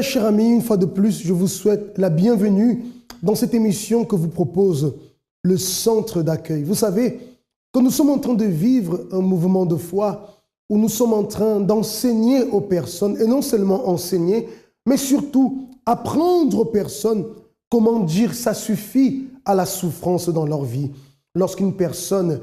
Très chers amis, une fois de plus, je vous souhaite la bienvenue dans cette émission que vous propose le Centre d'accueil. Vous savez que nous sommes en train de vivre un mouvement de foi où nous sommes en train d'enseigner aux personnes, et non seulement enseigner, mais surtout apprendre aux personnes comment dire ça suffit à la souffrance dans leur vie. Lorsqu'une personne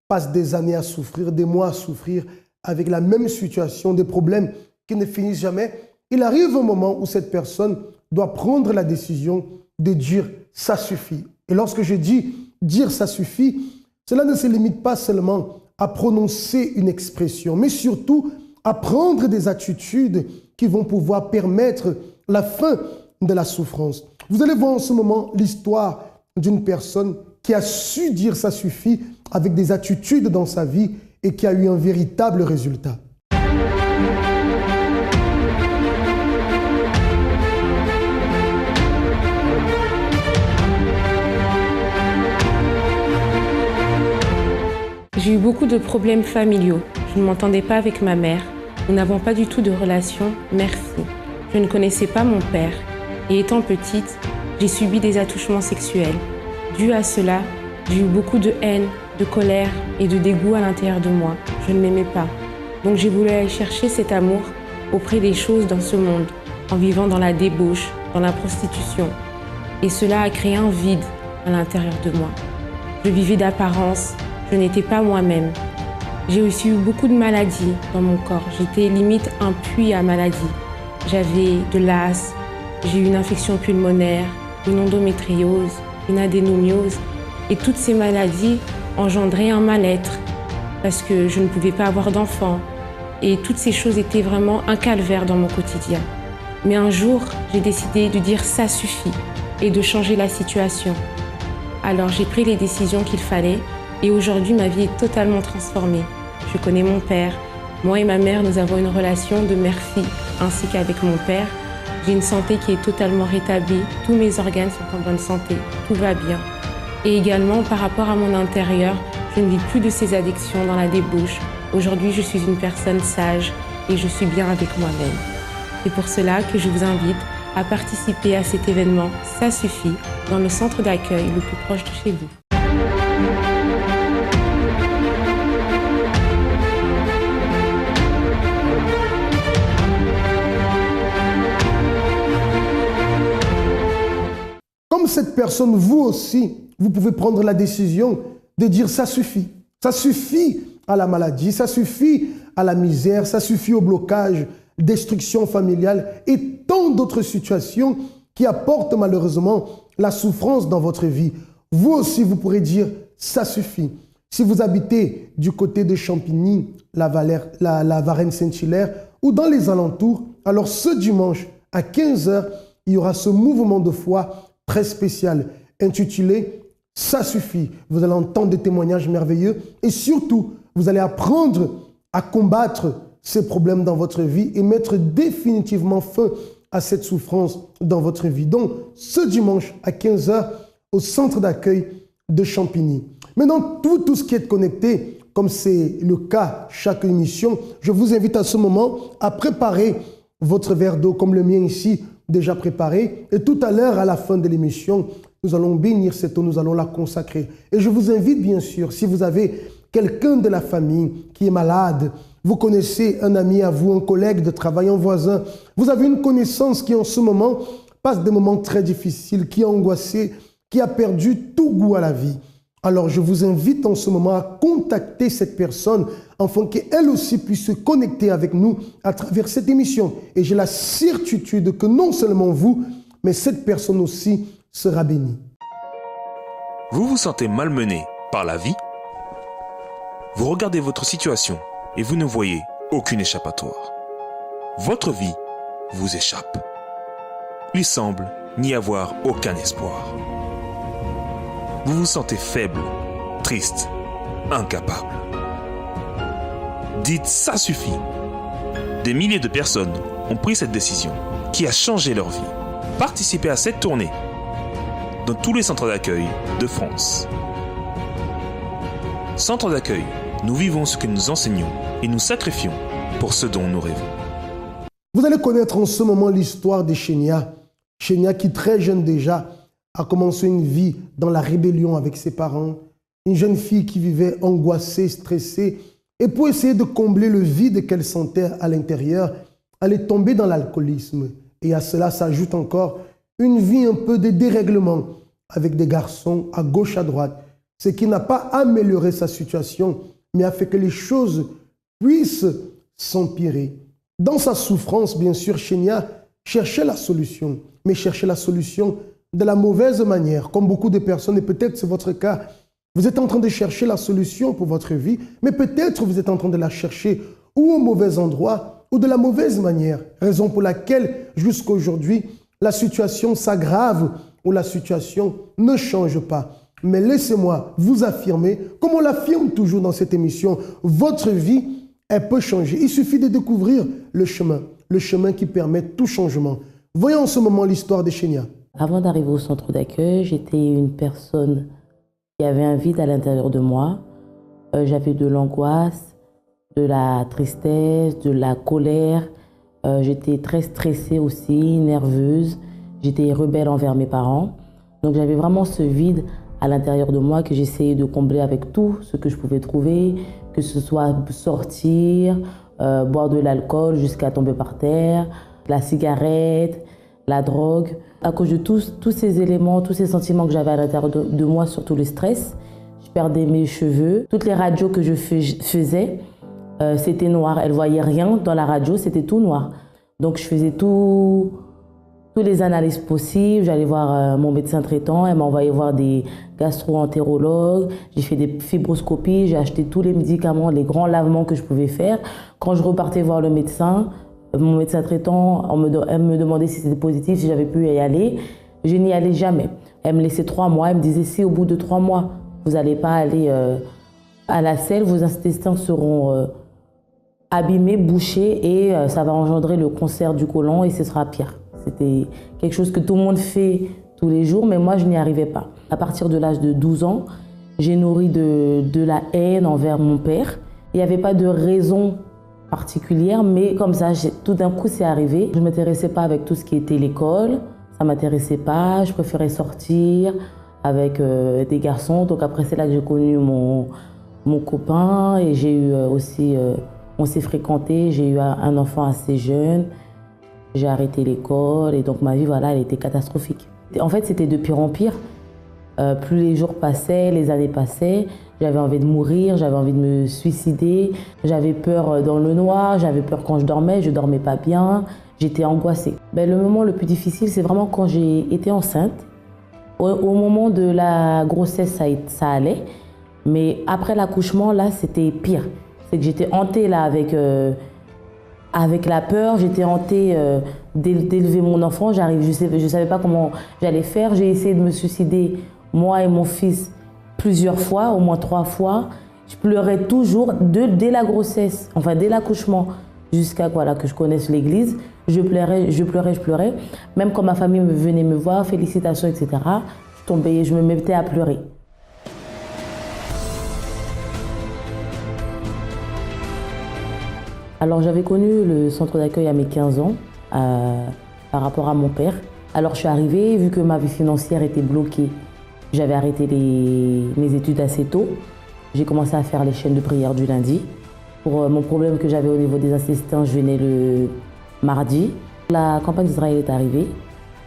passe des années à souffrir, des mois à souffrir, avec la même situation, des problèmes qui ne finissent jamais, il arrive un moment où cette personne doit prendre la décision de dire « ça suffit ». Et lorsque je dis « dire ça suffit », cela ne se limite pas seulement à prononcer une expression, mais surtout à prendre des attitudes qui vont pouvoir permettre la fin de la souffrance. Vous allez voir en ce moment l'histoire d'une personne qui a su dire « ça suffit » avec des attitudes dans sa vie et qui a eu un véritable résultat. J'ai eu beaucoup de problèmes familiaux. Je ne m'entendais pas avec ma mère. Nous n'avons pas du tout de relation mère-fille. Je ne connaissais pas mon père. Et étant petite, j'ai subi des attouchements sexuels. Dû à cela, j'ai eu beaucoup de haine, de colère et de dégoût à l'intérieur de moi. Je ne m'aimais pas. Donc j'ai voulu aller chercher cet amour auprès des choses dans ce monde, en vivant dans la débauche, dans la prostitution. Et cela a créé un vide à l'intérieur de moi. Je vivais d'apparence. Je n'étais pas moi-même. J'ai aussi eu beaucoup de maladies dans mon corps. J'étais limite un puits à maladies. J'avais de l'asthme, j'ai eu une infection pulmonaire, une endométriose, une adénomiose. Et toutes ces maladies engendraient un mal-être parce que je ne pouvais pas avoir d'enfants. Et toutes ces choses étaient vraiment un calvaire dans mon quotidien. Mais un jour, j'ai décidé de dire « ça suffit » et de changer la situation. Alors j'ai pris les décisions qu'il fallait. Et aujourd'hui, ma vie est totalement transformée. Je connais mon père. Moi et ma mère, nous avons une relation de mère-fille, ainsi qu'avec mon père. J'ai une santé qui est totalement rétablie. Tous mes organes sont en bonne santé. Tout va bien. Et également, par rapport à mon intérieur, je ne vis plus de ces addictions dans la débauche. Aujourd'hui, je suis une personne sage et je suis bien avec moi-même. C'est pour cela que je vous invite à participer à cet événement « Ça suffit » dans le centre d'accueil le plus proche de chez vous. Comme cette personne, vous aussi, vous pouvez prendre la décision de dire « ça suffit ». Ça suffit à la maladie, ça suffit à la misère, ça suffit au blocage, destruction familiale et tant d'autres situations qui apportent malheureusement la souffrance dans votre vie. Vous aussi, vous pourrez dire « ça suffit ». Si vous habitez du côté de Champigny, la Varenne-Saint-Hilaire ou dans les alentours, alors ce dimanche à 15 h, il y aura ce mouvement de foi très spécial, intitulé « Ça suffit ». Vous allez entendre des témoignages merveilleux et surtout, vous allez apprendre à combattre ces problèmes dans votre vie et mettre définitivement fin à cette souffrance dans votre vie. Donc, ce dimanche à 15 h au centre d'accueil de Champigny. Maintenant, tout ce qui est connecté, comme c'est le cas chaque émission, je vous invite à ce moment à préparer votre verre d'eau comme le mien ici, déjà préparé. Et tout à l'heure, à la fin de l'émission, nous allons bénir cette eau, nous allons la consacrer. Et je vous invite bien sûr, si vous avez quelqu'un de la famille qui est malade, vous connaissez un ami à vous, un collègue de travail, un voisin, vous avez une connaissance qui en ce moment passe des moments très difficiles, qui est angoissé, qui a perdu tout goût à la vie. Alors je vous invite en ce moment à contacter cette personne afin qu'elle aussi puisse se connecter avec nous à travers cette émission. Et j'ai la certitude que non seulement vous, mais cette personne aussi sera bénie. Vous vous sentez malmené par la vie? Vous regardez votre situation et vous ne voyez aucune échappatoire. Votre vie vous échappe. Il semble n'y avoir aucun espoir. Vous vous sentez faible, triste, incapable. Dites « ça suffit ». Des milliers de personnes ont pris cette décision qui a changé leur vie. Participez à cette tournée dans tous les centres d'accueil de France. Centre d'accueil, nous vivons ce que nous enseignons et nous sacrifions pour ce dont nous rêvons. Vous allez connaître en ce moment l'histoire de Chenia. Chenia qui, très jeune déjà, a commencé une vie dans la rébellion avec ses parents. Une jeune fille qui vivait angoissée, stressée. Et pour essayer de combler le vide qu'elle sentait à l'intérieur, elle est tombée dans l'alcoolisme. Et à cela s'ajoute encore une vie un peu de dérèglement avec des garçons à gauche, à droite. Ce qui n'a pas amélioré sa situation, mais a fait que les choses puissent s'empirer. Dans sa souffrance, bien sûr, Chenia cherchait la solution, mais cherchait la solution de la mauvaise manière, comme beaucoup de personnes, et peut-être c'est votre cas. Vous êtes en train de chercher la solution pour votre vie, mais peut-être vous êtes en train de la chercher ou au mauvais endroit ou de la mauvaise manière, raison pour laquelle jusqu'à aujourd'hui, la situation s'aggrave ou la situation ne change pas. Mais laissez-moi vous affirmer, comme on l'affirme toujours dans cette émission, votre vie, elle peut changer. Il suffit de découvrir le chemin qui permet tout changement. Voyons en ce moment l'histoire de Chenia. Avant d'arriver au centre d'accueil, j'étais une personne qui avait un vide à l'intérieur de moi. J'avais de l'angoisse, de la tristesse, de la colère. J'étais très stressée aussi, nerveuse. J'étais rebelle envers mes parents. Donc j'avais vraiment ce vide à l'intérieur de moi que j'essayais de combler avec tout ce que je pouvais trouver, que ce soit sortir, boire de l'alcool jusqu'à tomber par terre, la cigarette, la drogue. À cause de tous ces éléments, tous ces sentiments que j'avais à l'intérieur de moi, surtout le stress, je perdais mes cheveux. Toutes les radios que je faisais, c'était noir. Elle ne voyait rien dans la radio, c'était tout noir. Donc je faisais toutes les analyses possibles. J'allais voir mon médecin traitant, elle m'a envoyé voir des gastro-entérologues. J'ai fait des fibroscopies, j'ai acheté tous les médicaments, les grands lavements que je pouvais faire. Quand je repartais voir le médecin, mon médecin traitant, elle me demandait si c'était positif, si j'avais pu y aller. Je n'y allais jamais. Elle me laissait 3 mois. Elle me disait, si au bout de 3 mois, vous n'allez pas aller à la selle, vos intestins seront abîmés, bouchés et ça va engendrer le cancer du côlon et ce sera pire. C'était quelque chose que tout le monde fait tous les jours, mais moi, je n'y arrivais pas. À partir de l'âge de 12 ans, j'ai nourri de la haine envers mon père. Il n'y avait pas de raison particulière, mais comme ça, tout d'un coup, c'est arrivé. Je ne m'intéressais pas avec tout ce qui était l'école, ça ne m'intéressait pas, je préférais sortir avec des garçons. Donc après, c'est là que j'ai connu mon copain et j'ai eu aussi, on s'est fréquenté, j'ai eu un enfant assez jeune, j'ai arrêté l'école et donc ma vie, voilà, elle était catastrophique. En fait, c'était de pire en pire. Plus les jours passaient, les années passaient, j'avais envie de mourir, j'avais envie de me suicider, j'avais peur dans le noir, j'avais peur quand je dormais pas bien, j'étais angoissée. Le moment le plus difficile, c'est vraiment quand j'ai été enceinte. Au moment de la grossesse, ça allait, mais après l'accouchement, là, c'était pire. C'est que j'étais hantée là avec la peur, j'étais hantée d'élever mon enfant, je savais pas comment j'allais faire. J'ai essayé de me suicider, moi et mon fils, plusieurs fois, au moins 3 fois. Je pleurais toujours dès la grossesse, enfin dès l'accouchement, jusqu'à que je connaisse l'église. Je pleurais. Même quand ma famille venait me voir, félicitations, etc., je me mettais à pleurer. Alors j'avais connu le centre d'accueil à mes 15 ans par rapport à mon père. Alors je suis arrivée, vu que ma vie financière était bloquée, j'avais arrêté mes études assez tôt. J'ai commencé à faire les chaînes de prière du lundi. Pour mon problème que j'avais au niveau des intestins, je venais le mardi. La campagne d'Israël est arrivée,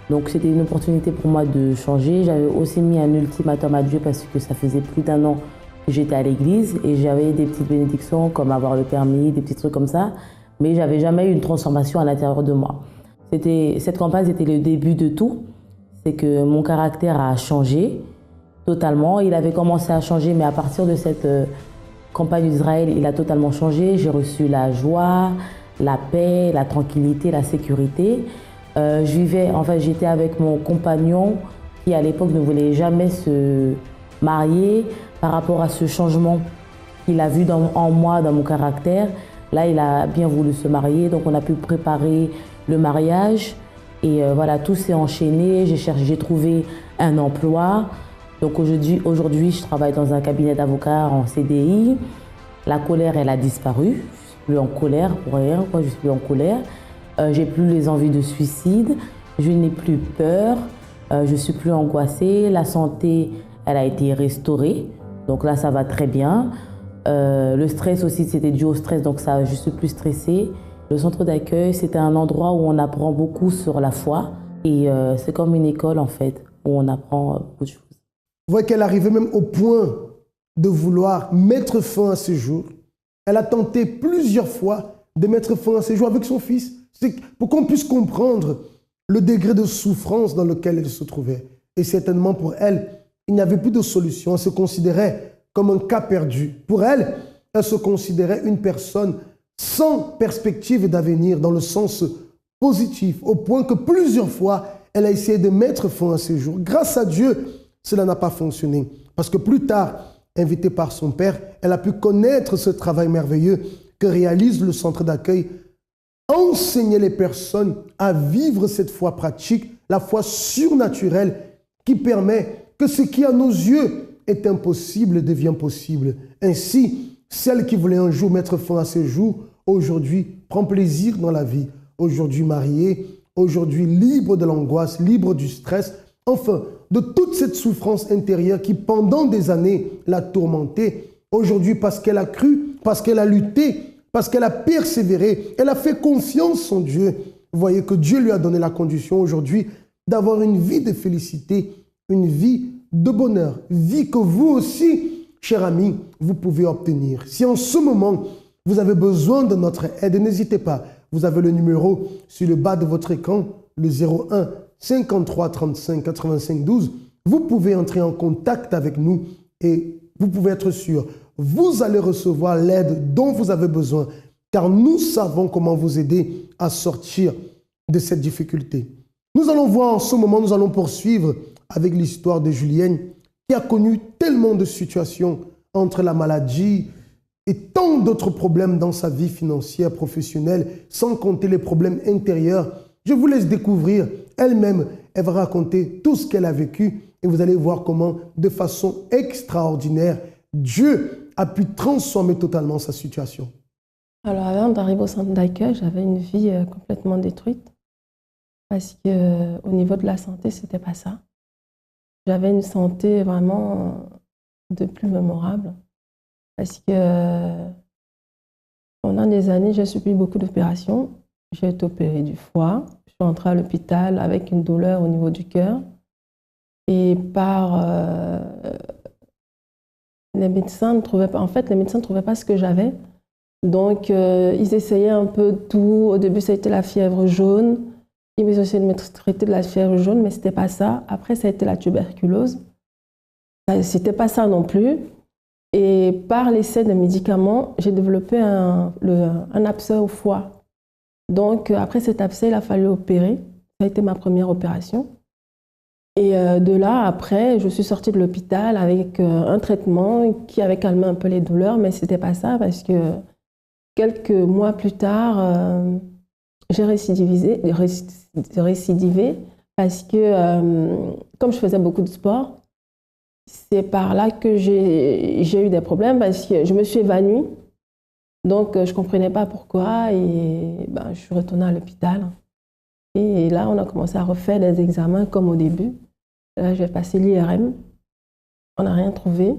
donc c'était une opportunité pour moi de changer. J'avais aussi mis un ultimatum à Dieu parce que ça faisait plus d'1 an que j'étais à l'église et j'avais des petites bénédictions comme avoir le permis, des petits trucs comme ça, mais j'avais jamais eu une transformation à l'intérieur de moi. Cette campagne, c'était le début de tout. C'est que mon caractère a changé totalement. Il avait commencé à changer, mais à partir de cette campagne d'Israël, il a totalement changé. J'ai reçu la joie, la paix, la tranquillité, la sécurité. J'étais avec mon compagnon qui, à l'époque, ne voulait jamais se marier par rapport à ce changement qu'il a vu en moi, dans mon caractère. Là, il a bien voulu se marier, donc on a pu préparer le mariage. Et voilà, tout s'est enchaîné. J'ai trouvé un emploi. Donc aujourd'hui, je travaille dans un cabinet d'avocats en CDI. La colère, elle a disparu. Je ne suis plus en colère pour rien, je suis plus en colère. J'ai plus les envies de suicide, je n'ai plus peur, je suis plus angoissée, la santé, elle a été restaurée, donc là ça va très bien. Le stress aussi, c'était dû au stress, donc ça, je suis plus stressée. Le centre d'accueil, c'était un endroit où on apprend beaucoup sur la foi et c'est comme une école en fait, où on apprend beaucoup de choses. Vous voyez qu'elle arrivait même au point de vouloir mettre fin à ses jours. Elle a tenté plusieurs fois de mettre fin à ses jours avec son fils. C'est pour qu'on puisse comprendre le degré de souffrance dans lequel elle se trouvait. Et certainement pour elle, il n'y avait plus de solution. Elle se considérait comme un cas perdu. Pour elle, elle se considérait une personne sans perspective d'avenir dans le sens positif, au point que plusieurs fois, elle a essayé de mettre fin à ses jours. Grâce à Dieu, cela n'a pas fonctionné. Parce que plus tard, invitée par son père, elle a pu connaître ce travail merveilleux que réalise le centre d'accueil, enseigner les personnes à vivre cette foi pratique, la foi surnaturelle qui permet que ce qui à nos yeux est impossible devient possible. Ainsi, celle qui voulait un jour mettre fin à ses jours, aujourd'hui prend plaisir dans la vie, aujourd'hui mariée, aujourd'hui libre de l'angoisse, libre du stress, enfin, de toute cette souffrance intérieure qui, pendant des années, l'a tourmentée. Aujourd'hui, parce qu'elle a cru, parce qu'elle a lutté, parce qu'elle a persévéré, elle a fait confiance en Dieu. Vous voyez que Dieu lui a donné la condition aujourd'hui d'avoir une vie de félicité, une vie de bonheur, vie que vous aussi, cher ami, vous pouvez obtenir. Si en ce moment, vous avez besoin de notre aide, n'hésitez pas. Vous avez le numéro sur le bas de votre écran, le 01 53 35 85 12. Vous pouvez entrer en contact avec nous et vous pouvez être sûr, vous allez recevoir l'aide dont vous avez besoin, car nous savons comment vous aider à sortir de cette difficulté. Nous allons voir en ce moment, nous allons poursuivre avec l'histoire de Julienne, qui a connu tellement de situations entre la maladie et tant d'autres problèmes dans sa vie financière, professionnelle, sans compter les problèmes intérieurs. Je vous laisse découvrir elle-même, elle va raconter tout ce qu'elle a vécu et vous allez voir comment, de façon extraordinaire, Dieu a pu transformer totalement sa situation. Alors avant d'arriver au centre d'accueil, j'avais une vie complètement détruite parce qu'au niveau de la santé, c'était pas ça. J'avais une santé vraiment de plus mémorable parce que pendant des années, j'ai subi beaucoup d'opérations. J'ai été opérée du foie, je suis entrée à l'hôpital avec une douleur au niveau du cœur et les médecins ne trouvaient pas, les médecins ne trouvaient pas ce que j'avais. Donc, ils essayaient un peu tout. Au début, ça a été la fièvre jaune. Ils m'ont essayé de me traiter de la fièvre jaune, mais ce n'était pas ça. Après, ça a été la tuberculose. Ce n'était pas ça non plus. Et par l'essai de médicaments, j'ai développé un abcès au foie. Donc, après cet abcès, il a fallu opérer. Ça a été ma première opération. Et de là, après, je suis sortie de l'hôpital avec un traitement qui avait calmé un peu les douleurs, mais ce n'était pas ça parce que quelques mois plus tard, j'ai récidivé parce que comme je faisais beaucoup de sport, c'est par là que j'ai eu des problèmes parce que je me suis évanouie. Donc, je ne comprenais pas pourquoi et je suis retournée à l'hôpital. Et là, on a commencé à refaire des examens comme au début. Là, j'ai passé l'IRM. On n'a rien trouvé.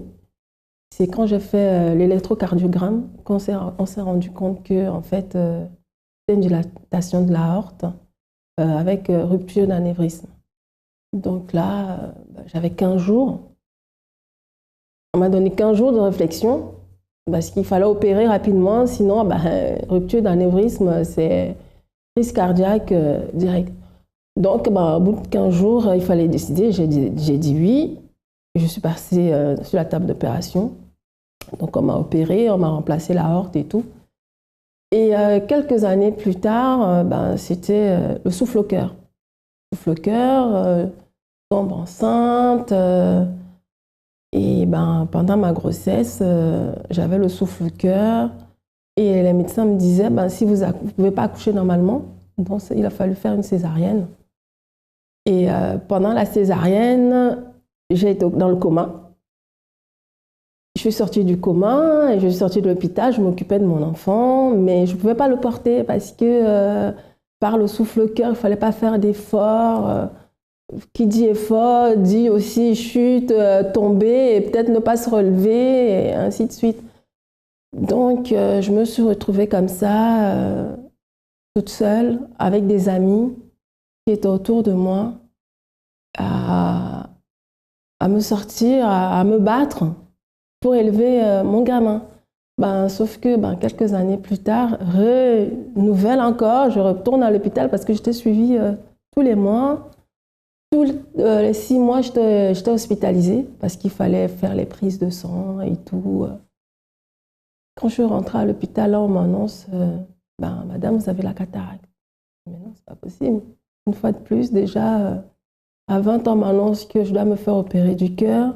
C'est quand j'ai fait l'électrocardiogramme qu'on s'est rendu compte que, en fait, c'était une dilatation de l'aorte avec rupture d'anévrisme. Donc là, j'avais 15 jours. On m'a donné 15 jours de réflexion parce qu'il fallait opérer rapidement, sinon, rupture d'anévrisme, c'est crise cardiaque direct. Donc, au bout de 15 jours, il fallait décider. J'ai dit oui. Je suis passée sur la table d'opération. Donc, on m'a opéré, on m'a remplacé l'aorte et tout. Et quelques années plus tard, c'était le souffle au cœur. Le souffle au cœur, tombe enceinte. Et pendant ma grossesse, j'avais le souffle au cœur. Et les médecins me disaient, si vous ne pouvez pas accoucher normalement, donc il a fallu faire une césarienne. Et pendant la césarienne, j'ai été dans le coma. Je suis sortie du coma et je suis sortie de l'hôpital. Je m'occupais de mon enfant, mais je ne pouvais pas le porter parce que par le souffle-cœur, il ne fallait pas faire d'efforts. Qui dit effort, dit aussi chute, tomber et peut-être ne pas se relever, et ainsi de suite. Donc, je me suis retrouvée comme ça, toute seule, avec des amis qui étaient autour de moi, à me sortir, à me battre pour élever mon gamin. Sauf que quelques années plus tard, nouvelle encore, je retourne à l'hôpital parce que j'étais suivie tous les mois. Tous les 6 mois, j'étais hospitalisée parce qu'il fallait faire les prises de sang et tout. Quand je suis rentrée à l'hôpital, là, on m'annonce madame, vous avez la cataracte. Mais non, c'est pas possible. Une fois de plus, déjà, à 20 ans, on m'annonce que je dois me faire opérer du cœur.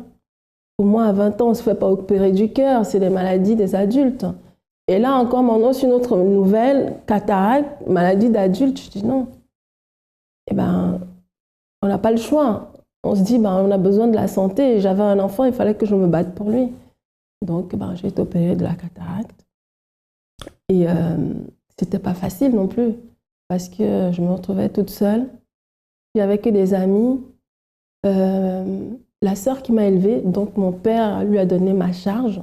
Pour moi, à 20 ans, on ne se fait pas opérer du cœur, c'est des maladies des adultes. Et là encore, on m'annonce une autre nouvelle, cataracte, maladie d'adulte. Je dis non. On n'a pas le choix. On se dit, on a besoin de la santé. J'avais un enfant, il fallait que je me batte pour lui. Donc, j'ai été opérée de la cataracte. Et c'était pas facile non plus, parce que je me retrouvais toute seule. Il n'y avait que des amis. La sœur qui m'a élevée, donc mon père lui a donné ma charge.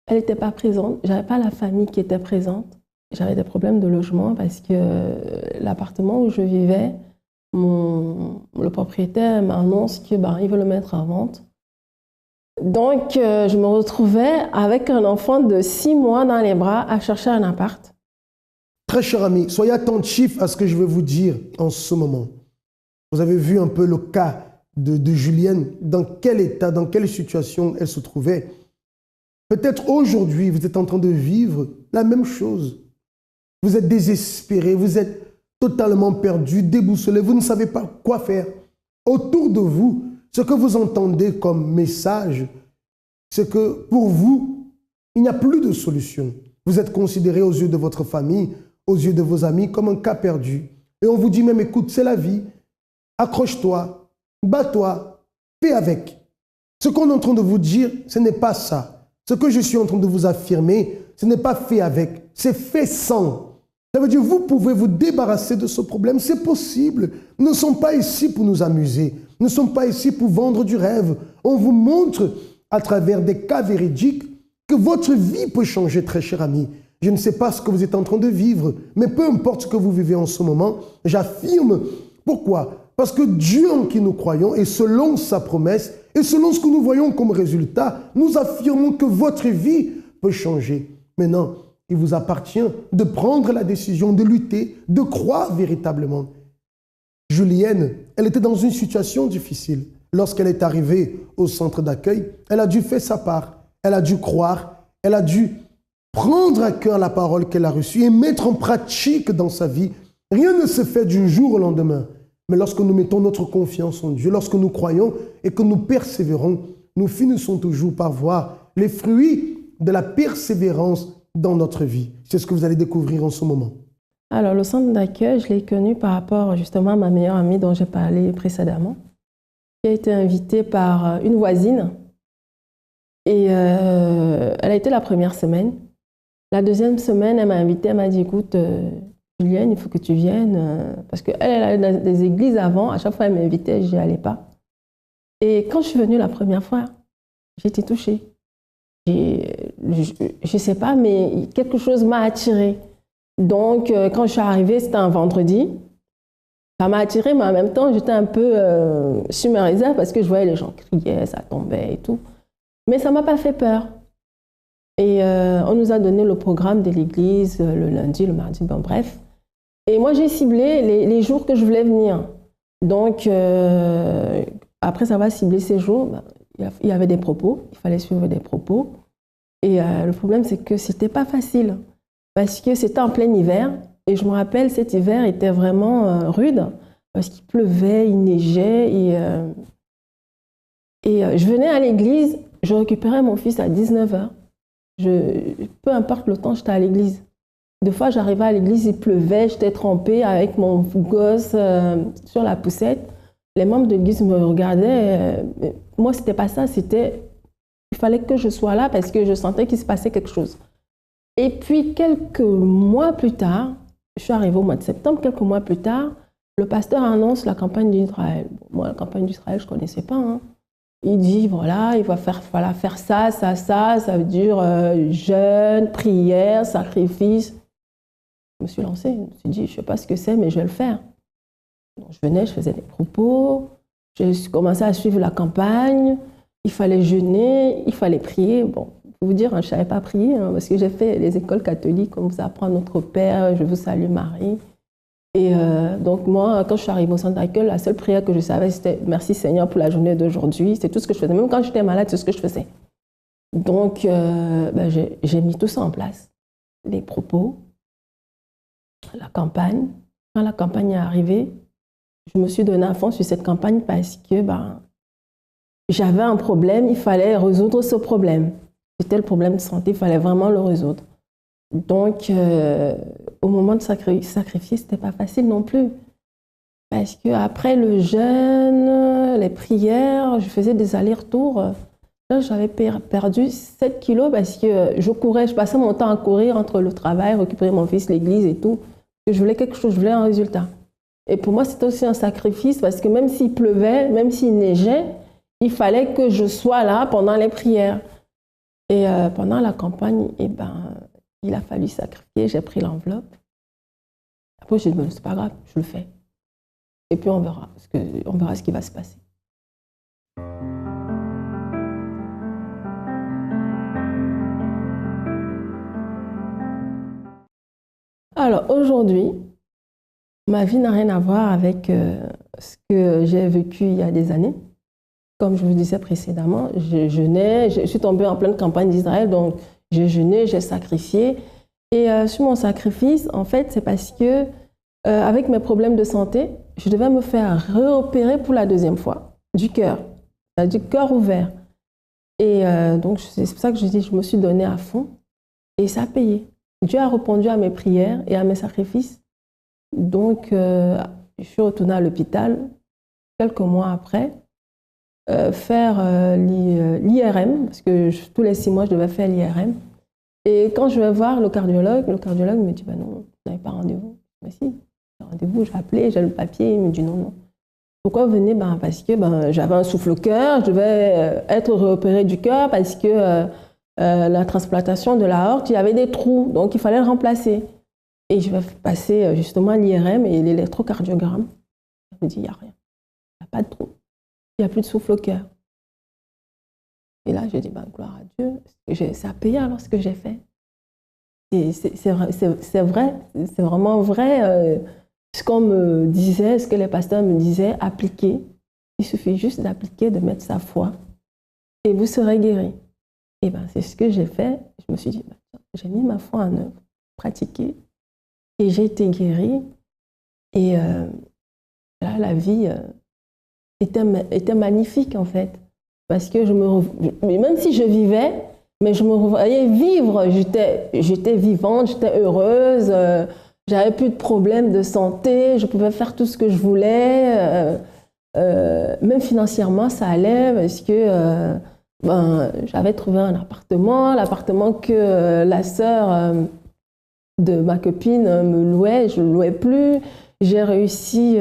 Elle n'était pas présente. Je n'avais pas la famille qui était présente. J'avais des problèmes de logement parce que l'appartement où je vivais, le propriétaire m'annonce qu'il veut le mettre en vente. Donc, je me retrouvais avec un enfant de 6 mois dans les bras à chercher un appart. Très cher ami, soyez attentifs à ce que je vais vous dire en ce moment. Vous avez vu un peu le cas de Julienne, dans quel état, dans quelle situation elle se trouvait. Peut-être aujourd'hui, vous êtes en train de vivre la même chose. Vous êtes désespéré, vous êtes totalement perdu, déboussolé, vous ne savez pas quoi faire. Autour de vous, ce que vous entendez comme message, c'est que pour vous, il n'y a plus de solution. Vous êtes considéré aux yeux de votre famille, aux yeux de vos amis, comme un cas perdu. Et on vous dit même, écoute, c'est la vie, accroche-toi, bats-toi, fais avec. Ce qu'on est en train de vous dire, ce n'est pas ça. Ce que je suis en train de vous affirmer, ce n'est pas fait avec, c'est fait sans. Ça veut dire que vous pouvez vous débarrasser de ce problème, c'est possible. Nous ne sommes pas ici pour nous amuser. Nous ne sommes pas ici pour vendre du rêve. On vous montre à travers des cas véridiques que votre vie peut changer, très cher ami. Je ne sais pas ce que vous êtes en train de vivre, mais peu importe ce que vous vivez en ce moment, j'affirme. Pourquoi? Parce que Dieu en qui nous croyons, et selon sa promesse, et selon ce que nous voyons comme résultat, nous affirmons que votre vie peut changer. Maintenant, il vous appartient de prendre la décision de lutter, de croire véritablement. Julienne, elle était dans une situation difficile. Lorsqu'elle est arrivée au centre d'accueil, elle a dû faire sa part. Elle a dû croire, elle a dû prendre à cœur la parole qu'elle a reçue et mettre en pratique dans sa vie. Rien ne se fait du jour au lendemain. Mais lorsque nous mettons notre confiance en Dieu, lorsque nous croyons et que nous persévérons, nous finissons toujours par voir les fruits de la persévérance dans notre vie. C'est ce que vous allez découvrir en ce moment. Alors, le centre d'accueil, je l'ai connu par rapport justement à ma meilleure amie dont j'ai parlé précédemment, qui a été invitée par une voisine. Et elle a été la première semaine. La deuxième semaine, elle m'a invitée, elle m'a dit, écoute, Julienne, il faut que tu viennes. Parce qu'elle allait dans des églises avant, à chaque fois elle m'invitait, je n'y allais pas. Et quand je suis venue la première fois, j'ai été touchée. Je ne sais pas, mais quelque chose m'a attirée. Donc, quand je suis arrivée, c'était un vendredi. Ça m'a attirée, mais en même temps, j'étais un peu sur mes réserves parce que je voyais les gens crier, ça tombait et tout. Mais ça ne m'a pas fait peur. Et on nous a donné le programme de l'église le lundi, le mardi, bon bref. Et moi, j'ai ciblé les jours que je voulais venir. Donc, après avoir ciblé ces jours, il y avait des propos, il fallait suivre des propos. Et le problème, c'est que ce n'était pas facile. Parce que c'était en plein hiver. Et je me rappelle, cet hiver était vraiment rude. Parce qu'il pleuvait, il neigeait. Et je venais à l'église, je récupérais mon fils à 19h. Peu importe le temps, j'étais à l'église. Des fois, j'arrivais à l'église, il pleuvait, j'étais trempée avec mon gosse sur la poussette. Les membres de l'église me regardaient. Moi, c'était pas ça, il fallait que je sois là parce que je sentais qu'il se passait quelque chose. Et puis, quelques mois plus tard, je suis arrivée au mois de septembre, quelques mois plus tard, le pasteur annonce la campagne d'Israël. Bon, moi, la campagne d'Israël, je ne connaissais pas. Hein. Il dit, voilà, il va faire ça, ça veut dire jeûne, prière, sacrifice. Je me suis lancée, je me suis dit, je ne sais pas ce que c'est, mais je vais le faire. Donc, je venais, je faisais des propos, j'ai commencé à suivre la campagne, il fallait jeûner, il fallait prier. Bon, pour vous dire, hein, je ne savais pas prier, hein, parce que j'ai fait les écoles catholiques, on vous apprend Notre Père, je vous salue Marie. Et donc moi, quand je suis arrivée au centre d'accueil, la seule prière que je savais, c'était « Merci Seigneur pour la journée d'aujourd'hui ». C'est tout ce que je faisais. Même quand j'étais malade, c'est ce que je faisais. Donc, j'ai mis tout ça en place. Les propos, la campagne. Quand la campagne est arrivée, je me suis donné à fond sur cette campagne parce que j'avais un problème, il fallait résoudre ce problème. C'était le problème de santé, il fallait vraiment le résoudre. Donc, au moment de sacrifier, ce n'était pas facile non plus. Parce qu'après le jeûne, les prières, je faisais des allers-retours. Là, j'avais perdu 7 kilos parce que je passais mon temps à courir entre le travail, récupérer mon fils, l'église et tout. Je voulais quelque chose, je voulais un résultat. Et pour moi, c'était aussi un sacrifice parce que même s'il pleuvait, même s'il neigeait, il fallait que je sois là pendant les prières. Et pendant la campagne, il a fallu sacrifier, j'ai pris l'enveloppe. Après, j'ai dit, c'est pas grave, je le fais. Et puis, on verra ce qui va se passer. Alors, aujourd'hui, ma vie n'a rien à voir avec ce que j'ai vécu il y a des années. Comme je vous disais précédemment, je jeûnais, je suis tombée en pleine campagne d'Israël, donc j'ai jeûné, j'ai sacrifié. Et sur mon sacrifice, en fait, c'est parce que, avec mes problèmes de santé, je devais me faire réopérer pour la deuxième fois, du cœur ouvert. Et donc, c'est pour ça que je dis, je me suis donnée à fond. Et ça a payé. Dieu a répondu à mes prières et à mes sacrifices. Donc, je suis retournée à l'hôpital, quelques mois après, faire l'IRM, parce que tous les 6 mois, je devais faire l'IRM. Et quand je vais voir le cardiologue me dit, non, vous n'avez pas rendez-vous. Mais si, j'ai rendez-vous, j'ai appelé, j'ai le papier, il me dit non. Pourquoi vous venez? Parce que j'avais un souffle au cœur, je devais être réopérée du cœur parce que la transplantation de la aorte, il y avait des trous, donc il fallait le remplacer. Et je vais passer justement l'IRM et l'électrocardiogramme. Il me dit, il n'y a rien, il n'y a pas de trou, il n'y a plus de souffle au cœur. Et là, je dis, gloire à Dieu, ça a payé alors ce que j'ai fait. C'est vrai, c'est vraiment vrai. Ce qu'on me disait, ce que les pasteurs me disaient, appliquer. Il suffit juste d'appliquer, de mettre sa foi et vous serez guéri. Et c'est ce que j'ai fait. Je me suis dit, j'ai mis ma foi en œuvre, pratiqué, et j'ai été guérie. Et là, la vie était magnifique en fait. Parce que même si je vivais, mais je me voyais vivre. J'étais vivante, j'étais heureuse, j'avais plus de problèmes de santé, je pouvais faire tout ce que je voulais. Même financièrement, ça allait parce que j'avais trouvé un appartement, l'appartement que la sœur de ma copine me louait, je ne le louais plus. J'ai réussi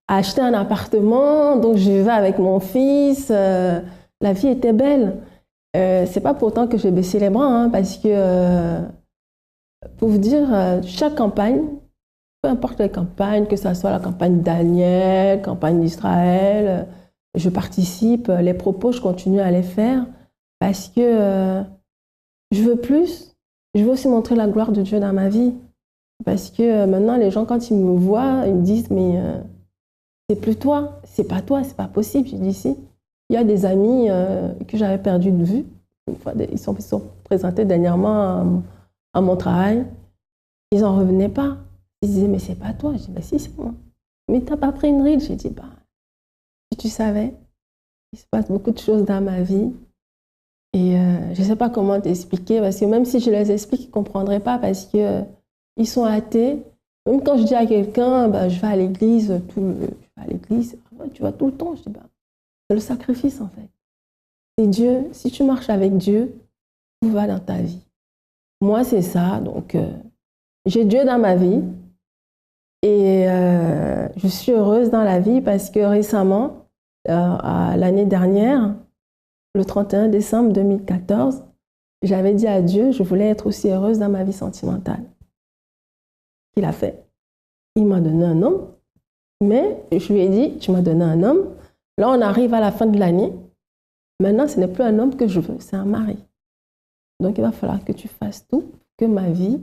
à acheter un appartement, donc je vivais avec mon fils. La vie était belle. C'est pas pour autant que j'ai baissé les bras, hein, parce que, pour vous dire, chaque campagne, peu importe les campagnes, que ce soit la campagne Daniel, campagne d'Israël, je participe, les propos, je continue à les faire, parce que je veux plus. Je veux aussi montrer la gloire de Dieu dans ma vie. Parce que maintenant, les gens, quand ils me voient, ils me disent, mais c'est plus toi, c'est pas possible. Je dis, si. Il y a des amis que j'avais perdu de vue. Une fois, ils sont présentés dernièrement à mon travail. Ils n'en revenaient pas. Ils disaient, mais c'est pas toi. Je dis, si, c'est moi. Mais t'as pas pris une ride. J'ai dit, si tu savais, il se passe beaucoup de choses dans ma vie. Et je ne sais pas comment t'expliquer, parce que même si je les explique, ils ne comprendraient pas, parce qu'ils sont athées. Même quand je dis à quelqu'un, je vais à l'église, tu vas tout le temps. Je dis, c'est le sacrifice en fait. C'est Dieu. Si tu marches avec Dieu, tout va dans ta vie. Moi, c'est ça. Donc, j'ai Dieu dans ma vie et je suis heureuse dans la vie parce que récemment, l'année dernière, le 31 décembre 2014, j'avais dit à Dieu, je voulais être aussi heureuse dans ma vie sentimentale. Il a fait. Il m'a donné un homme, mais je lui ai dit, tu m'as donné un homme. Là, on arrive à la fin de l'année. Maintenant, ce n'est plus un homme que je veux, c'est un mari. Donc, il va falloir que tu fasses tout, que ma vie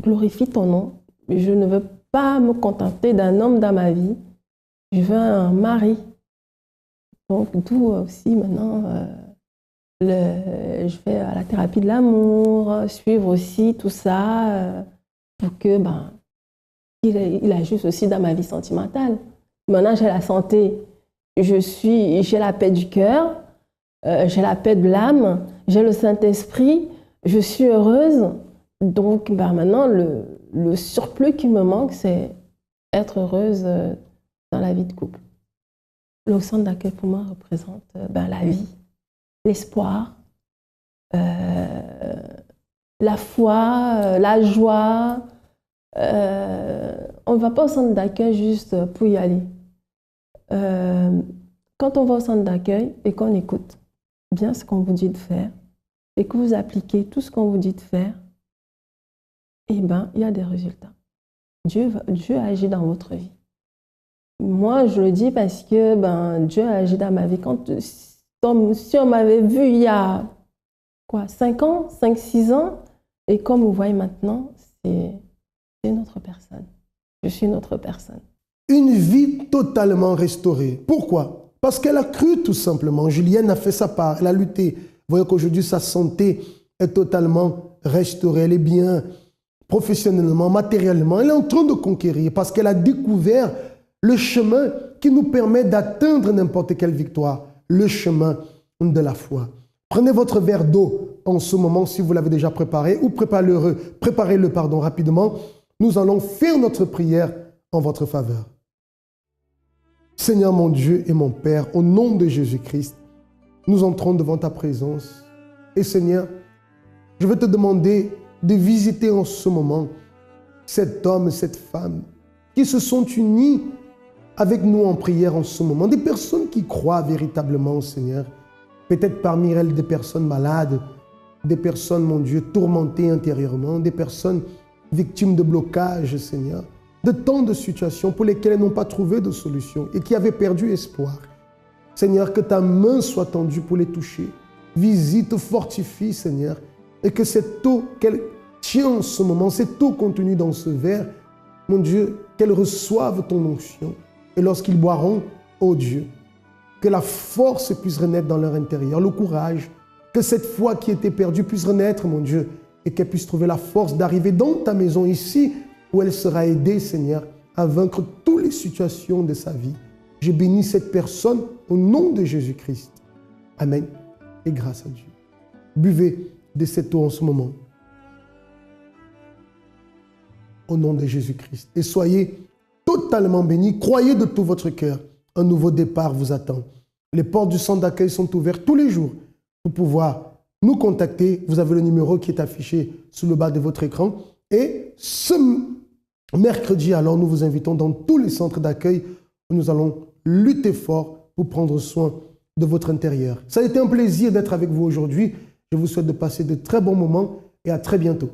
glorifie ton nom. Je ne veux pas me contenter d'un homme dans ma vie. Je veux un mari. Donc, d'où aussi maintenant, je vais à la thérapie de l'amour, suivre aussi tout ça pour que, il ajuste aussi dans ma vie sentimentale. Maintenant, j'ai la santé, j'ai la paix du cœur, j'ai la paix de l'âme, j'ai le Saint-Esprit, je suis heureuse. Donc, maintenant, le surplus qui me manque, c'est être heureuse dans la vie de couple. Le centre d'accueil pour moi représente la vie, l'espoir, la foi, la joie. On ne va pas au centre d'accueil juste pour y aller. Quand on va au centre d'accueil et qu'on écoute bien ce qu'on vous dit de faire et que vous appliquez tout ce qu'on vous dit de faire, il y a des résultats. Dieu agit dans votre vie. Moi, je le dis parce que Dieu a agi dans ma vie. Si on m'avait vu il y a 5 ans, 5-6 ans, et comme vous voyez maintenant, c'est une autre personne. Je suis une autre personne. Une vie totalement restaurée. Pourquoi? Parce qu'elle a cru tout simplement. Julienne a fait sa part, elle a lutté. Vous voyez qu'aujourd'hui, sa santé est totalement restaurée. Elle est bien professionnellement, matériellement. Elle est en train de conquérir parce qu'elle a découvert le chemin qui nous permet d'atteindre n'importe quelle victoire, le chemin de la foi. Prenez votre verre d'eau en ce moment si vous l'avez déjà préparé ou préparez-le rapidement. Nous allons faire notre prière en votre faveur. Seigneur mon Dieu et mon Père, au nom de Jésus-Christ, nous entrons devant ta présence. Et Seigneur, je vais te demander de visiter en ce moment cet homme, cette femme qui se sont unis avec nous en prière en ce moment. Des personnes qui croient véritablement, Seigneur. Peut-être parmi elles des personnes malades, des personnes, mon Dieu, tourmentées intérieurement, des personnes victimes de blocages, Seigneur, de tant de situations pour lesquelles elles n'ont pas trouvé de solution et qui avaient perdu espoir. Seigneur, que ta main soit tendue pour les toucher. Visite, fortifie, Seigneur, et que cette eau qu'elle tient en ce moment, cette eau contenue dans ce verre, mon Dieu, qu'elle reçoive ton onction. Et lorsqu'ils boiront, ô Dieu, que la force puisse renaître dans leur intérieur, le courage, que cette foi qui était perdue puisse renaître, mon Dieu, et qu'elle puisse trouver la force d'arriver dans ta maison ici, où elle sera aidée, Seigneur, à vaincre toutes les situations de sa vie. Je bénis cette personne au nom de Jésus-Christ. Amen. Et grâce à Dieu. Buvez de cette eau en ce moment. Au nom de Jésus-Christ. Et soyez totalement bénis. Croyez de tout votre cœur. Un nouveau départ vous attend. Les portes du centre d'accueil sont ouvertes tous les jours pour pouvoir nous contacter. Vous avez le numéro qui est affiché sous le bas de votre écran. Et ce mercredi, alors, nous vous invitons dans tous les centres d'accueil où nous allons lutter fort pour prendre soin de votre intérieur. Ça a été un plaisir d'être avec vous aujourd'hui. Je vous souhaite de passer de très bons moments et à très bientôt.